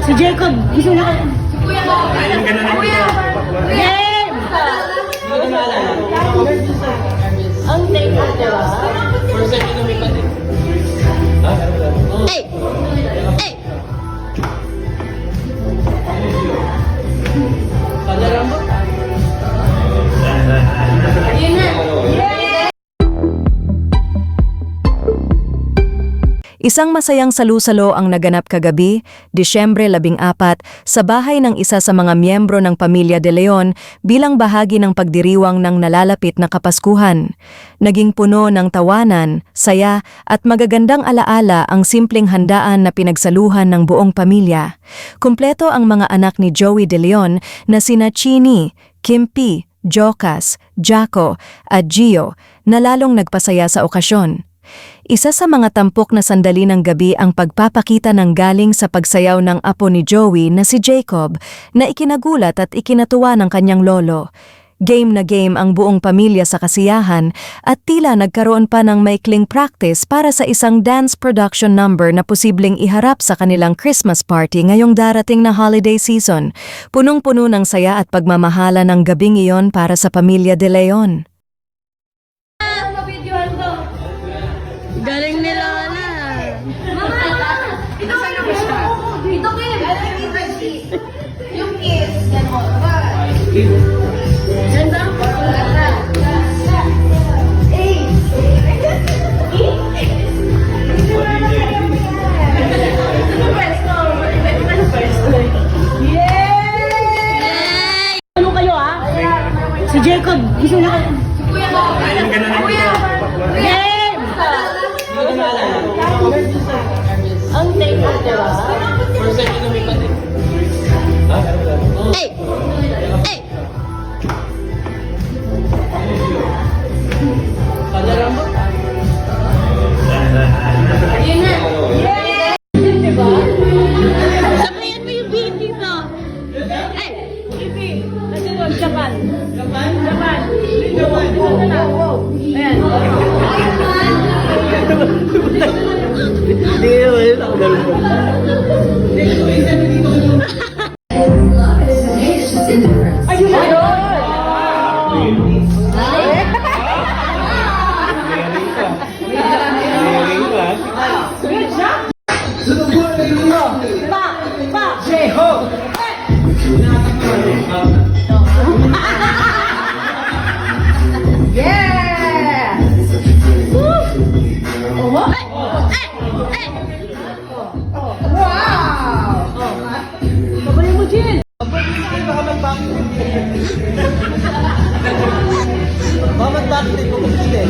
Si Jacob, gusto na ka. Kuya! Game! Ang take off, diba? Hey! Hey! Isang masayang salu-salo ang naganap kagabi, Disyembre 14, sa bahay ng isa sa mga miyembro ng pamilya De Leon bilang bahagi ng pagdiriwang ng nalalapit na Kapaskuhan. Naging puno ng tawanan, saya at magagandang alaala ang simpleng handaan na pinagsaluhan ng buong pamilya. Kumpleto ang mga anak ni Joey De Leon na sina Chini, Kimpi, Jocas, Jaco at Gio na lalong nagpasaya sa okasyon. Isa sa mga tampok na sandali ng gabi ang pagpapakita ng galing sa pagsayaw ng apo ni Joey na si Jacob na ikinagulat at ikinatuwa ng kanyang lolo. Game na game ang buong pamilya sa kasiyahan at tila nagkaroon pa ng maikling practice para sa isang dance production number na posibleng iharap sa kanilang Christmas party ngayong darating na holiday season. Punong-puno ng saya at pagmamahala ng gabing iyon para sa pamilya De Leon. Galing ni Lola. Mama! Ito kayo mo siya. Ito kayo. Yung kiss. Yan mo. Ganda. Yay! Ano kayo Si Jacob, gusto na ka. Kuya! Game! Ang take off, diba? Hey! Hey! Yun na! Diba? Samayan mo yung beat dito! Hey! Ipi! Nasa doon, Japan! Japan? Japan! Wow! Ayan! Ayun na yun! Good job! Pa! Jeho! Yeah! Oh, wow! Babay mo, Jill! Bakit bakit ko kasi?